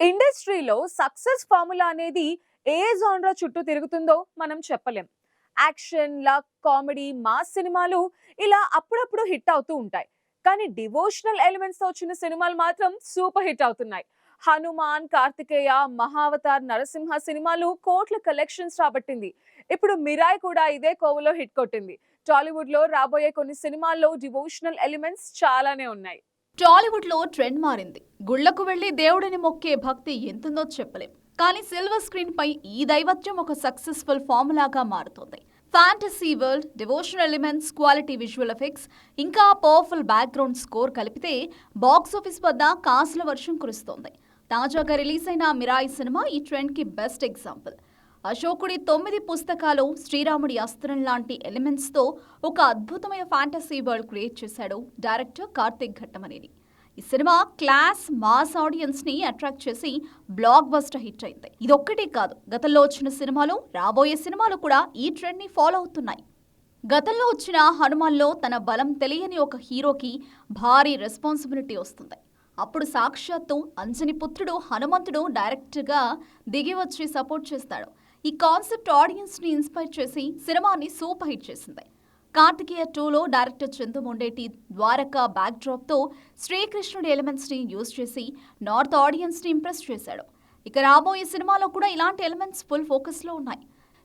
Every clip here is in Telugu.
ఇండస్ట్రీలో సక్సెస్ ఫార్ములా అనేది ఏ జానరా చుట్టూ తిరుగుతుందో మనం చెప్పలేం. యాక్షన్, లక్, కామెడీ, మాస్ సినిమాలు ఇలా అప్పుడప్పుడు హిట్ అవుతూ ఉంటాయి. కానీ డివోషనల్ ఎలిమెంట్స్ తో వచ్చిన సినిమాలు మాత్రం సూపర్ హిట్ అవుతున్నాయి. హనుమాన్, కార్తికేయ, మహావతార్, నరసింహ సినిమాలు కోట్ల కలెక్షన్స్ రాబట్టింది. ఇప్పుడు మిరాయ్ కూడా ఇదే కోవలో హిట్ కొట్టింది. టాలీవుడ్ లో రాబోయే కొన్ని సినిమాల్లో డివోషనల్ ఎలిమెంట్స్ చాలానే ఉన్నాయి. టాలీవుడ్ లో ట్రెండ్ మారింది. గుళ్లకు వెళ్లి దేవుడిని మొక్కే భక్తి ఎంతుందో చెప్పలేం. కానీ సిల్వర్ స్క్రీన్ పై ఈ దైవత్యం ఒక సక్సెస్ఫుల్ ఫార్ములాగా మారుతోంది. Fantasy world, devotional elements, quality visual effects, ఇంకా పవర్ఫుల్ బ్యాక్గ్రౌండ్ స్కోర్ కలిపితే బాక్సాఫీస్ వద్ద కాసుల వర్షం కురుస్తోంది. తాజాగా రిలీజ్ అయిన మిరాయి సినిమా ఈ ట్రెండ్ కి బెస్ట్ ఎగ్జాంపుల్. అశోకుడి 9 పుస్తకాలు, శ్రీరాముడి అస్త్రం లాంటి ఎలిమెంట్స్తో ఒక అద్భుతమైన ఫ్యాంటసీ వరల్డ్ క్రియేట్ చేశాడు డైరెక్టర్ కార్తిక్ ఘట్టమనేని. ఈ సినిమా క్లాస్, మాస్ ఆడియన్స్ ని అట్రాక్ట్ చేసి బ్లాక్ బస్టర్ హిట్ అయింది. ఇదొక్కటే కాదు, గతంలో వచ్చిన సినిమాలు, రాబోయే సినిమాలు కూడా ఈ ట్రెండ్ ని ఫాలో అవుతున్నాయి. గతంలో వచ్చిన హనుమాన్లో తన బలం తెలియని ఒక హీరోకి భారీ రెస్పాన్సిబిలిటీ వస్తుంది. అప్పుడు సాక్షాత్తు అంజని పుత్రుడు హనుమంతుడు డైరెక్ట్గా దిగి వచ్చి సపోర్ట్ చేస్తాడు. ఈ కాన్సెప్ట్ ఆడియన్స్ ని ఇన్స్పైర్ చేసి సినిమాని సూపర్ హిట్ చేసింది. కార్తికేయ 2లో director Chandu Mondeti Dwaraka backdrop తో శ్రీకృష్ణుడి ఎలిమెంట్స్ ని యూజ్ చేసి నార్త్ ఆడియన్స్ ని ఇంప్రెస్ చేశాడు. ఇక రాబోయే సినిమాలో కూడా ఇలాంటి ఎలిమెంట్స్ ఫుల్ ఫోకస్ లో ఉన్నాయి.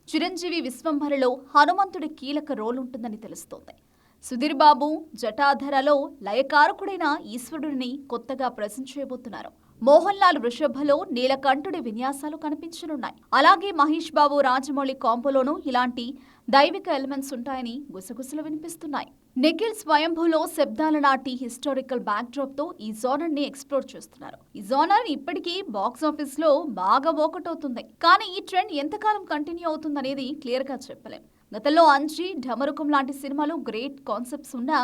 చిరంజీవి విశ్వంభరలో హనుమంతుడి కీలక రోల్ ఉంటుందని తెలుస్తోంది. సుధీర్ బాబు జటాధరలో లయకారకుడైన ఈశ్వరుడిని కొత్తగా ప్రెజెంట్ చేయబోతున్నారు. మోహన్ లాల్ వృషభలో నీలకంఠుడి విన్యాసాలు కనిపించనున్నాయి. అలాగే మహేష్ బాబు రాజమౌళి కాంబోలోనూ ఇలాంటి దైవిక ఎలిమెంట్స్ ఉంటాయని గుసగుసలు వినిపిస్తున్నాయి. నిఖిల్ స్వయంభూలో శబ్దాల నాటి హిస్టారికల్ బ్యాక్ డ్రాప్ తో ఈ జోనర్ ని ఎక్స్ప్లోర్ చేస్తున్నారు. ఈ జోనర్ ఇప్పటికీ బాక్స్ ఆఫీస్ లో బాగా వర్కౌట్ అవుతుంది. కానీ ఈ ట్రెండ్ ఎంతకాలం కంటిన్యూ అవుతుందనేది క్లియర్ గా చెప్పలేం. గతంలో అంజీ, ఢమరుకం లాంటి సినిమాలు గ్రేట్ కాన్సెప్ట్స్ ఉన్నా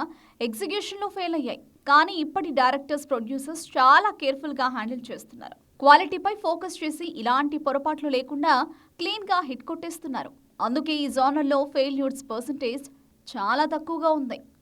ఎగ్జిక్యూషన్ లో ఫెయిల్ అయ్యాయి. కానీ ఇప్పటి డైరెక్టర్స్, ప్రొడ్యూసర్స్ చాలా కేర్ఫుల్ గా హ్యాండిల్ చేస్తున్నారు. క్వాలిటీపై ఫోకస్ చేసి ఇలాంటి పొరపాట్లు లేకుండా క్లీన్ గా హిట్ కొట్టేస్తున్నారు. అందుకే ఈ జోనర్లో ఫెయిల్యూర్స్ పర్సెంటేజ్ చాలా తక్కువగా ఉంది.